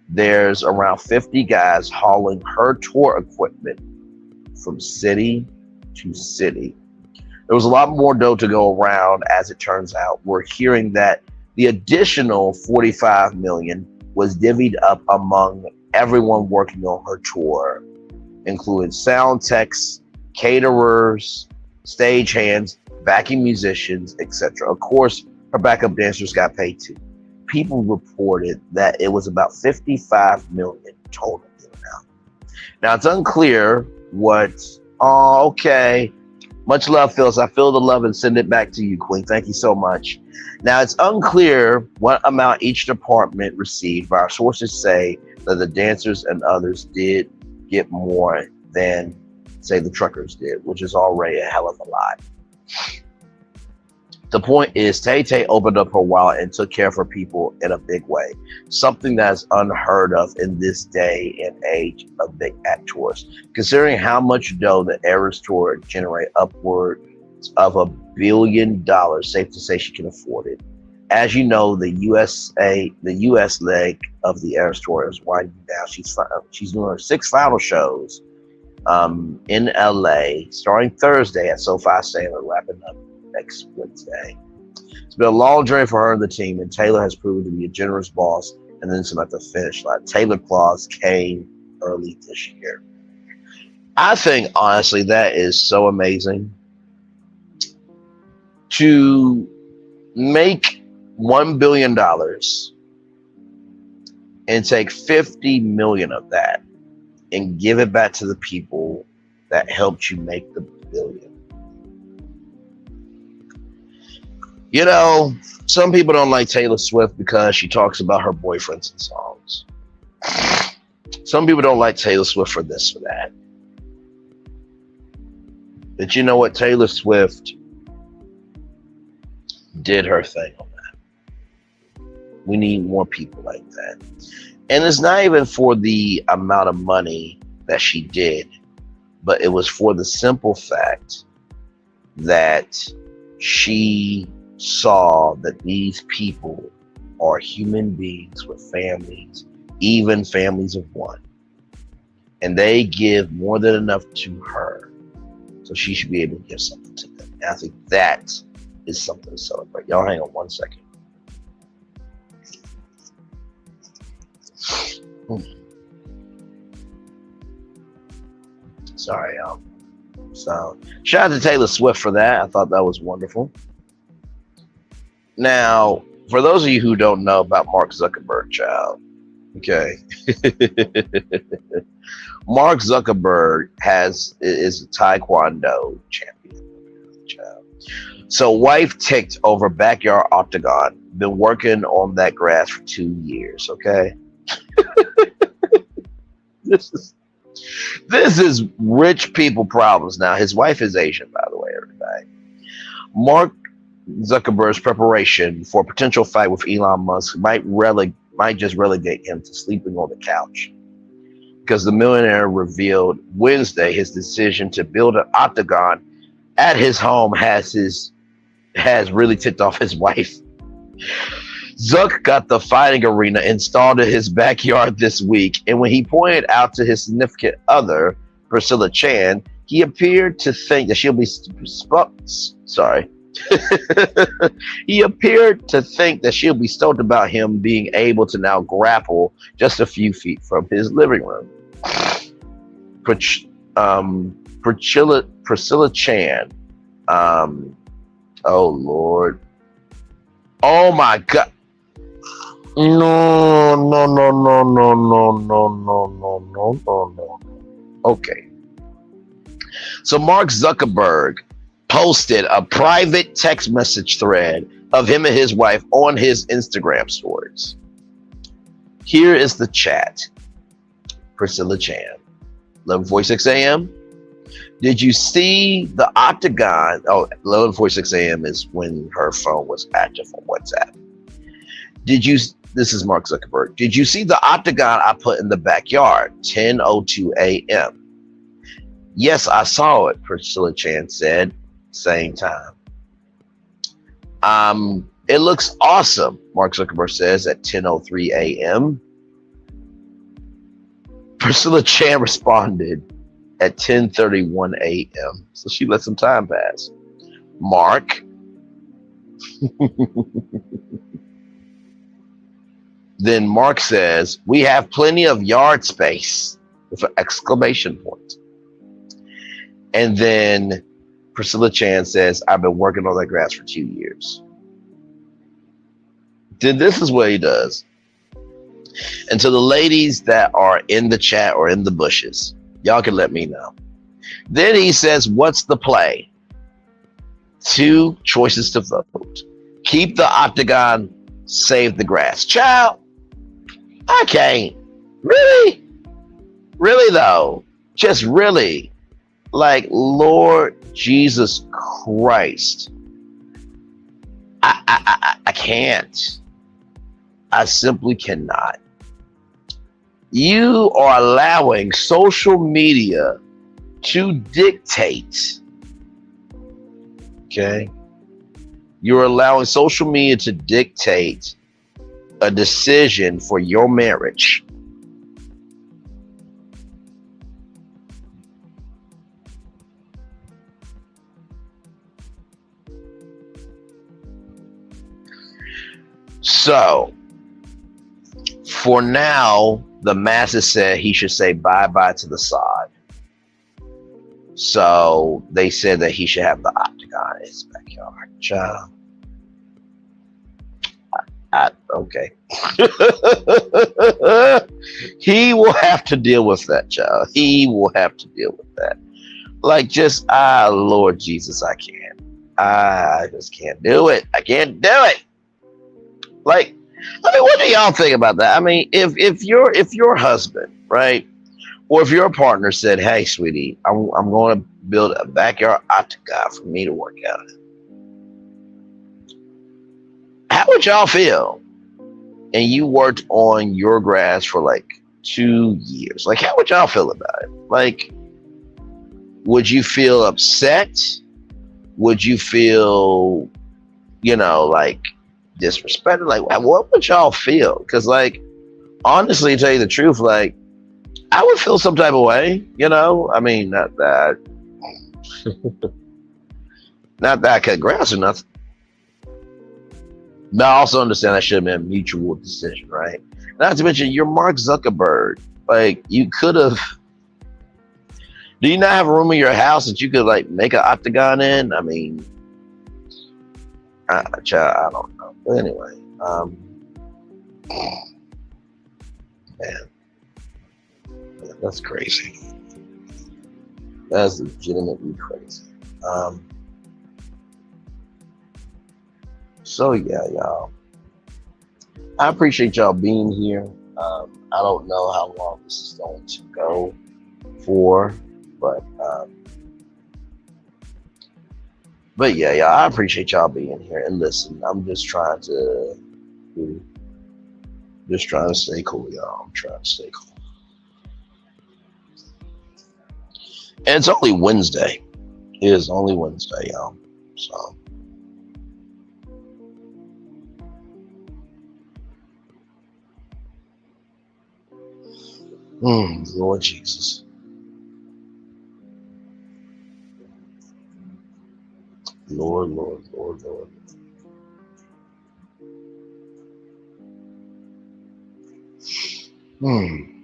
there's around 50 guys hauling her tour equipment from city to city. There was a lot more dough to go around, as it turns out. We're hearing that the additional $45 million was divvied up among everyone working on her tour, including sound techs, caterers, stagehands, backing musicians, etc. Of course, her backup dancers got paid too. People reported that it was about $55 million total given out. Now, it's unclear what... Oh, okay. Much love, Phyllis. I feel the love and send it back to you, Queen. Thank you so much. Now, it's unclear what amount each department received, but our sources say that the dancers and others did get more than, say, the truckers did, which is already a hell of a lot. The point is, Tay-Tay opened up her wallet and took care of her people in a big way, something that's unheard of in this day and age of big act tours. Considering how much dough the Eras tour generate upward of $1 billion, safe to say she can afford it. As you know, the U.S. leg of the Eras tour is winding down. She's doing her 6 final shows in L.A. starting Thursday at SoFi Stadium, wrapping up next Wednesday. It's been a long journey for her and the team, and Taylor has proven to be a generous boss and then some at the finish line. Taylor Claus came early this year. I think, honestly, that is so amazing. To make $1 billion and take $50 million of that and give it back to the people that helped you make the billion. You know, some people don't like Taylor Swift because she talks about her boyfriends in songs. Some people don't like Taylor Swift for this, for that. But you know what? Taylor Swift did her thing on that. We need more people like that. And it's not even for the amount of money that she did, but it was for the simple fact that she saw that these people are human beings with families, even families of one. And they give more than enough to her. So she should be able to give something to them. And I think that is something to celebrate. Y'all hang on one second. Sorry, y'all. So shout out to Taylor Swift for that. I thought that was wonderful. Now, For those of you who don't know about Mark Zuckerberg, child, okay, Mark Zuckerberg is a Taekwondo champion, child. So wife ticked over backyard octagon. Been working on that grass for 2 years. Okay, this is this is rich people problems. Now his wife is Asian, by the way, everybody. Mark Zuckerberg's preparation for a potential fight with Elon Musk might just relegate him to sleeping on the couch, because the millionaire revealed Wednesday his decision to build an octagon at his home has really ticked off his wife. Zuck got the fighting arena installed in his backyard this week, and when he pointed out to his significant other, Priscilla Chan, he appeared to think that she'll be he appeared to think that she'll be stoked about him being able to now grapple just a few feet from his living room. Priscilla Chan. Oh Lord. Oh my God. No. Okay. So Mark Zuckerberg posted a private text message thread of him and his wife on his Instagram stories. Here is the chat. Priscilla Chan, 11:46 a.m. Did you see the octagon? Oh, 11:46 a.m. is when her phone was active on WhatsApp. This is Mark Zuckerberg. Did you see the octagon I put in the backyard? 10:02 a.m. Yes, I saw it, Priscilla Chan said, same time. It looks awesome, Mark Zuckerberg says at 10:03 a.m. Priscilla Chan responded at 10:31 a.m. So she let some time pass. Mark. Then Mark says, we have plenty of yard space with an exclamation point. And then Priscilla Chan says, I've been working on that grass for 2 years. Then this is what he does. And to the ladies that are in the chat or in the bushes, y'all can let me know. Then he says, what's the play? 2 choices to vote. Keep the octagon, save the grass. Child, I can't. Really? Really though? Just really? Like, Lord Jesus Christ. I can't. I simply cannot. You are allowing social media to dictate. Okay? You're allowing social media to dictate a decision for your marriage. So, for now, the masses said he should say bye-bye to the sod. So, they said that he should have the octagon in his backyard. Child. Okay. He will have to deal with that, child. He will have to deal with that. Like, just, Lord Jesus, I can't. I just can't do it. I can't do it. Like, I mean, what do y'all think about that? I mean, if your husband, right, or if your partner said, "Hey, sweetie, I'm going to build a backyard octagon for me to work out in," how would y'all feel? And you worked on your grass for like 2 years. Like, how would y'all feel about it? Like, would you feel upset? Would you feel, like disrespected? Like, what would y'all feel? Because, like, honestly, to tell you the truth, like, I would feel some type of way, I mean, not that I cut grass or nothing. But I also understand that should have been a mutual decision, right? Not to mention, you're Mark Zuckerberg. Like, you could have. Do you not have a room in your house that you could, like, make an octagon in? I mean, I don't know. But anyway, Um, man, that's crazy. That's legitimately crazy. So yeah, y'all. I appreciate y'all being here. I don't know how long this is going to go for, but yeah, y'all. I appreciate y'all being here. And listen, I'm just trying to stay cool, y'all. I'm trying to stay cool. And it's only Wednesday. It is only Wednesday, y'all. So. Lord Jesus. Lord. Man.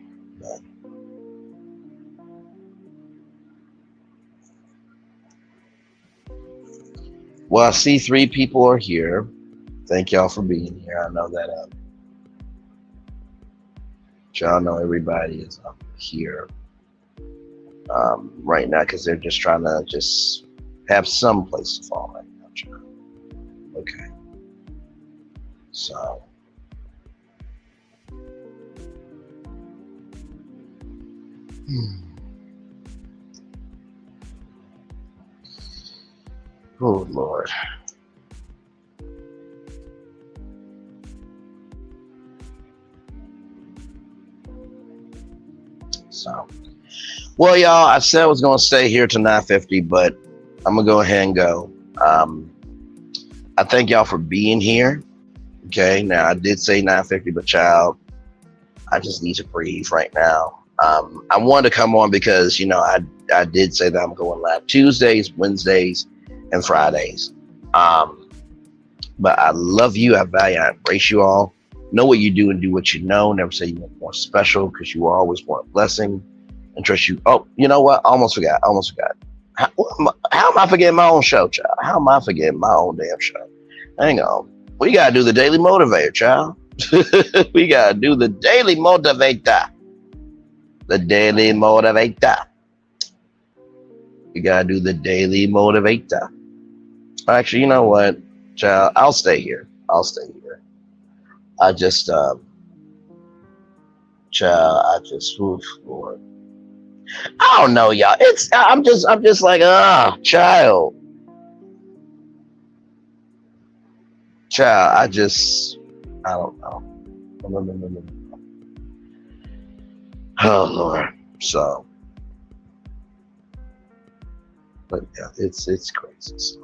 Well, I see 3 people are here. Thank y'all for being here. I know that y'all know everybody is here right now because they're just trying to just have some place to fall right now, child. Okay. So. Oh, Lord. So, well, y'all, I said I was going to stay here to 9:50, but I'm going to go ahead and go. I thank y'all for being here. Okay, now I did say 9:50, but child, I just need to breathe right now. I wanted to come on because, I did say that I'm going live Tuesdays, Wednesdays, and Fridays. But I love you. I value, I embrace you all. Know what you do and do what you know. Never say you want more special because you always want a blessing and trust you. Oh, you know what? I almost forgot. How am I forgetting my own show, child? How am I forgetting my own damn show? Hang on. We got to do the Daily Motivator, child. We got to do the Daily Motivator. The Daily Motivator. We got to do the Daily Motivator. Actually, you know what, child? I'll stay here. I just, oof, Lord. I don't know, y'all. I'm just like, child. I don't know. No. Oh, Lord. So, but yeah, it's crazy. So.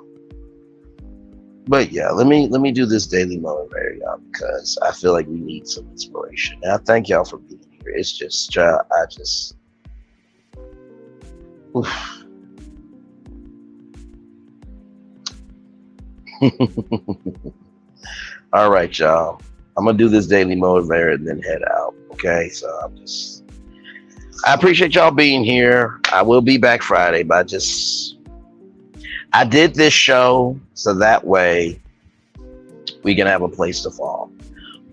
But yeah, let me do this daily motivator, y'all, because I feel like we need some inspiration. And I thank y'all for being here. It's just, oof. All right, y'all. I'm gonna do this daily motivator and then head out. Okay, so I appreciate y'all being here. I will be back Friday, but I did this show so that way we can have a place to fall.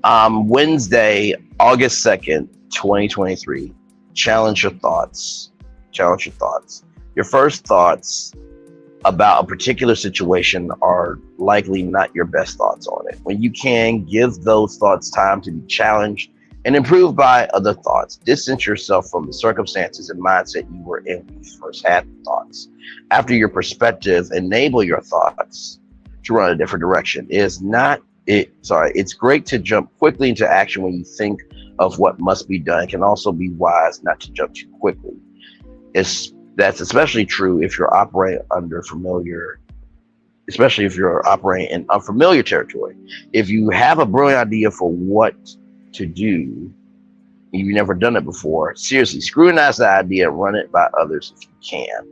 Wednesday, August 2nd, 2023. Challenge your thoughts. Your first thoughts about a particular situation are likely not your best thoughts on it. When you can, give those thoughts time to be challenged and improved by other thoughts. Distance yourself from the circumstances and mindset you were in when you first had the thoughts. After your perspective, enable your thoughts to run a different direction. It's great to jump quickly into action when you think of what must be done. It can also be wise not to jump too quickly. That's especially true if you're operating in unfamiliar territory. If you have a brilliant idea for what to do, you've never done it before, seriously, scrutinize the idea and run it by others if you can.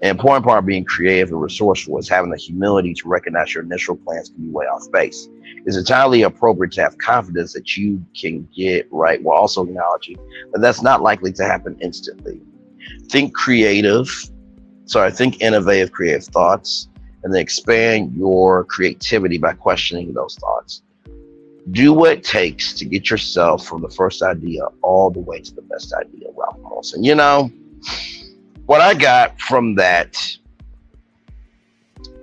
An important part of being creative and resourceful is having the humility to recognize your initial plans can be way off base. It's entirely appropriate to have confidence that you can get right while also acknowledging that that's not likely to happen instantly. Think innovative, creative thoughts, and then expand your creativity by questioning those thoughts. Do what it takes to get yourself from the first idea all the way to the best idea, Ralph Wilson. You know, what I got from that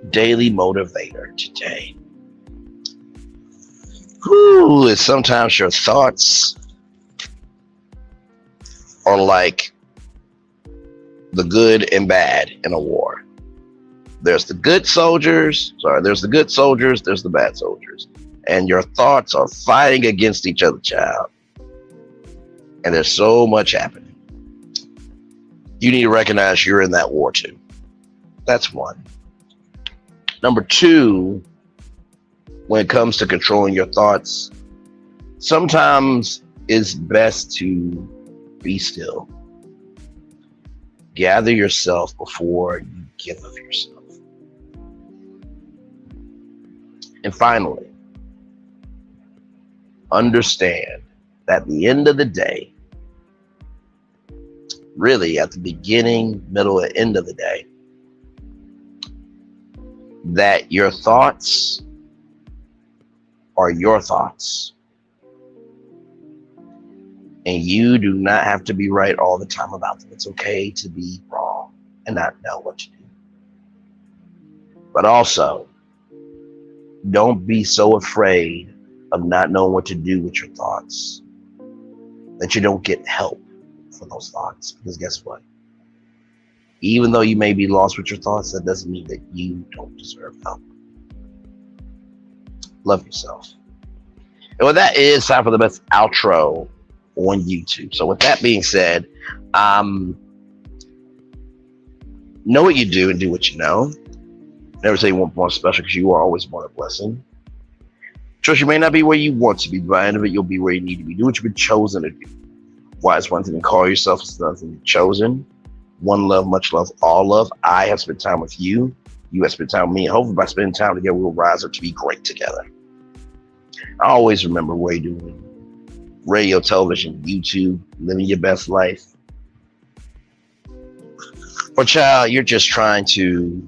daily motivator today, is sometimes your thoughts are like the good and bad in a war. There's the good soldiers, there's the bad soldiers. And your thoughts are fighting against each other, child. And there's so much happening. You need to recognize you're in that war too. That's one. Number two, when it comes to controlling your thoughts, sometimes it's best to be still. Gather yourself before you give of yourself. And finally, understand that at the end of the day, really at the beginning, middle, and end of the day, that your thoughts are your thoughts. And you do not have to be right all the time about them. It's okay to be wrong and not know what to do. But also, don't be so afraid of not knowing what to do with your thoughts that you don't get help for those thoughts. Because guess what? Even though you may be lost with your thoughts, that doesn't mean that you don't deserve help. Love yourself. And with that, is time for the best outro on YouTube. So with that being said, know what you do and do what you know. Never say you want more special, because you are always more a blessing. Trust you may not be where you want to be, but by the end of it, you'll be where you need to be. Do what you've been chosen to do. Wise one thing to call yourself, is another thing to be chosen. One love, much love, all love. I have spent time with you. You have spent time with me. And hopefully by spending time together, we'll rise up to be great together. I always remember what you're doing. Radio, television, YouTube, living your best life. Or child, you're just trying to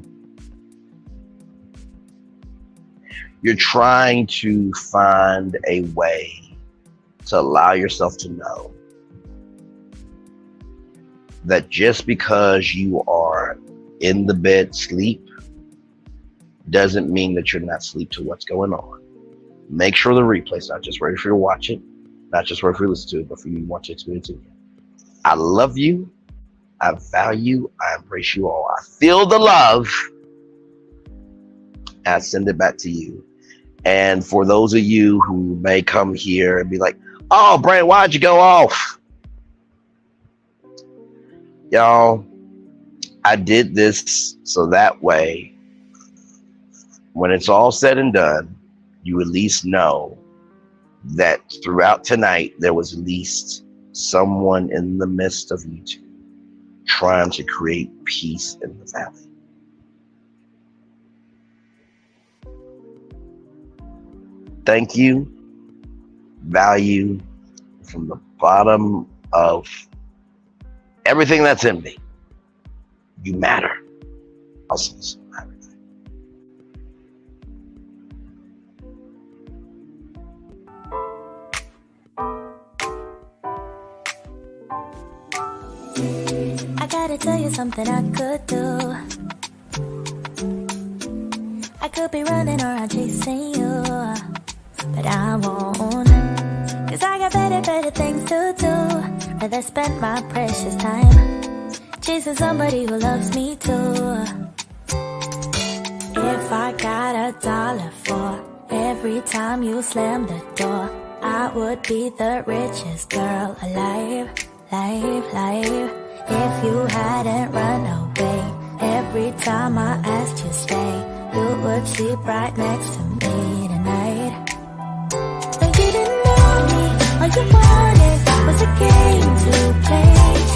find a way to allow yourself to know that just because you are in the bed sleep doesn't mean that you're not asleep to what's going on. Make sure the replay's not just ready for you to watch it, not just ready for you to listen to it, but for you to want to experience it again. I love you. I value. I embrace you all. I feel the love. I send it back to you. And for those of you who may come here and be like, oh, Brandon, why'd you go off? Y'all, I did this so that way, when it's all said and done, you at least know that throughout tonight, there was at least someone in the midst of you two trying to create peace in the family. Thank you, value from the bottom of everything that's in me. You matter. I'll see you soon. I gotta tell you something I could do. I could be running around chasing you, but I won't, 'cause I got better things to do. Rather spend my precious time chasing somebody who loves me too. If I got $1 for every time you slam the door, I would be the richest girl alive. If you hadn't run away every time I asked you stay, you would sleep right next to me tonight. And you didn't know me, all you wanted was a game to play.